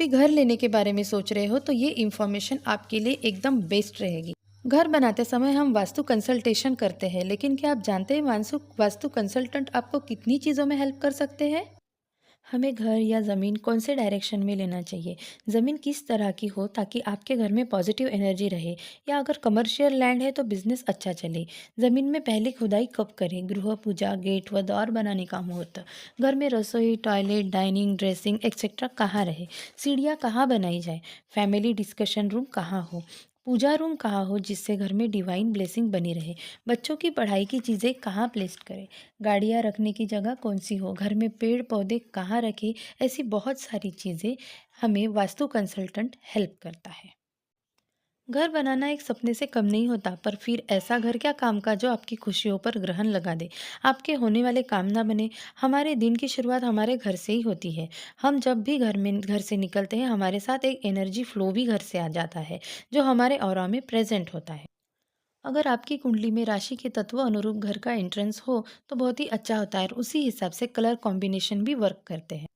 भी घर लेने के बारे में सोच रहे हो तो ये इन्फॉर्मेशन आपके लिए एकदम बेस्ट रहेगी। घर बनाते समय हम वास्तु कंसल्टेशन करते हैं, लेकिन क्या आप जानते हैं वास्तु वास्तु कंसल्टेंट आपको कितनी चीज़ों में हेल्प कर सकते हैं? हमें घर या ज़मीन कौन से डायरेक्शन में लेना चाहिए, ज़मीन किस तरह की हो ताकि आपके घर में पॉजिटिव एनर्जी रहे, या अगर कमर्शियल लैंड है तो बिजनेस अच्छा चले। ज़मीन में पहले खुदाई कब करें, गृह पूजा, गेट व द्वार बनाने का मुहूर्त। घर में रसोई, टॉयलेट, डाइनिंग, ड्रेसिंग एक्सेट्रा कहाँ रहे, सीढ़ियाँ कहाँ बनाई जाए, फैमिली डिस्कशन रूम कहाँ हो, पूजा रूम कहाँ हो जिससे घर में डिवाइन ब्लेसिंग बनी रहे, बच्चों की पढ़ाई की चीज़ें कहाँ प्लेस करें, गाड़ियाँ रखने की जगह कौन सी हो, घर में पेड़ पौधे कहाँ रखें। ऐसी बहुत सारी चीज़ें हमें वास्तु कंसल्टेंट हेल्प करता है। घर बनाना एक सपने से कम नहीं होता, पर फिर ऐसा घर क्या काम का जो आपकी खुशियों पर ग्रहण लगा दे, आपके होने वाले काम ना बने। हमारे दिन की शुरुआत हमारे घर से ही होती है। हम जब भी घर से निकलते हैं, हमारे साथ एक एनर्जी फ्लो भी घर से आ जाता है, जो हमारे ऑरा में प्रेजेंट होता है। अगर आपकी कुंडली में राशि के तत्व अनुरूप घर का एंट्रेंस हो तो बहुत ही अच्छा होता है, और उसी हिसाब से कलर कॉम्बिनेशन भी वर्क करते हैं।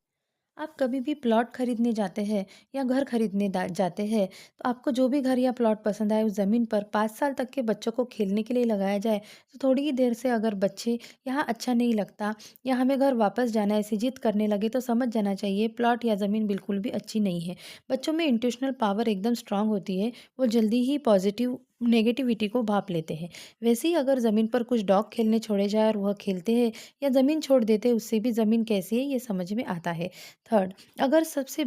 आप कभी भी प्लॉट खरीदने जाते हैं या घर खरीदने जाते हैं, तो आपको जो भी घर या प्लॉट पसंद आए, उस ज़मीन पर 5 साल तक के बच्चों को खेलने के लिए लगाया जाए, तो थोड़ी ही देर से अगर बच्चे यहाँ अच्छा नहीं लगता या हमें घर वापस जाना है ऐसी जिद करने लगे, तो समझ जाना चाहिए प्लॉट या ज़मीन बिल्कुल भी अच्छी नहीं है। बच्चों में इंट्यूशनल पावर एकदम स्ट्रांग होती है, वो जल्दी ही पॉजिटिव नेगेटिविटी को भाप लेते हैं। वैसे ही अगर ज़मीन पर कुछ डॉग खेलने छोड़े जाए और वह खेलते हैं, या ज़मीन छोड़ देते हैं, उससे भी ज़मीन कैसी है ये समझ में आता है। थर्ड, अगर सबसे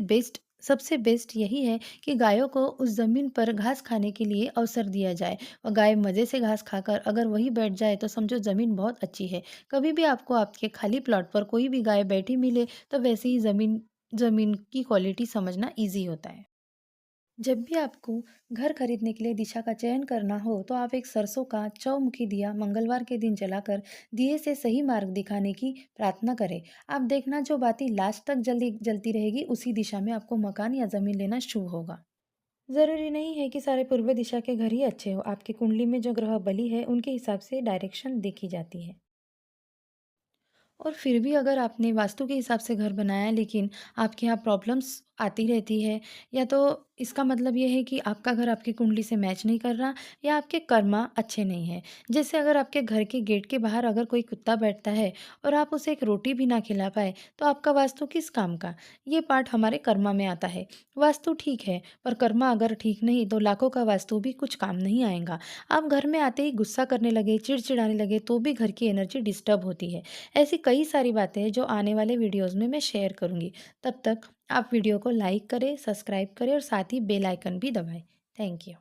बेस्ट यही है कि गायों को उस ज़मीन पर घास खाने के लिए अवसर दिया जाए, और गाय मज़े से घास खाकर अगर वहीं बैठ जाए तो समझो ज़मीन बहुत अच्छी है। कभी भी आपको आपके खाली प्लॉट पर कोई भी गाय बैठी मिले, तो वैसे ही ज़मीन ज़मीन की क्वालिटी समझना ईज़ी होता है। जब भी आपको घर खरीदने के लिए दिशा का चयन करना हो, तो आप एक सरसों का चौमुखी दिया मंगलवार के दिन जलाकर दिए से सही मार्ग दिखाने की प्रार्थना करें। आप देखना, जो बाती लास्ट तक जल्दी जलती रहेगी, उसी दिशा में आपको मकान या ज़मीन लेना शुभ होगा। ज़रूरी नहीं है कि सारे पूर्व दिशा के घर ही अच्छे हो। आपकी कुंडली में जो ग्रह बली है, उनके हिसाब से डायरेक्शन देखी जाती है। और फिर भी अगर आपने वास्तु के हिसाब से घर बनाया, लेकिन आपके यहाँ प्रॉब्लम्स आती रहती है, या तो इसका मतलब ये है कि आपका घर आपकी कुंडली से मैच नहीं कर रहा, या आपके कर्मा अच्छे नहीं हैं। जैसे अगर आपके घर के गेट के बाहर अगर कोई कुत्ता बैठता है और आप उसे एक रोटी भी ना खिला पाए, तो आपका वास्तु किस काम का। ये पार्ट हमारे कर्मा में आता है। वास्तु ठीक है, पर कर्मा अगर ठीक नहीं, तो लाखों का वास्तु भी कुछ काम नहीं आएगा। आप घर में आते ही गुस्सा करने लगे, चिड़चिड़ाने लगे, तो भी घर की एनर्जी डिस्टर्ब होती है। ऐसी कई सारी बातें हैं जो आने वाले वीडियोस में मैं शेयर करूँगी। तब तक आप वीडियो को लाइक करें, सब्सक्राइब करें और साथ ही बेल आइकन भी दबाएं। Thank you.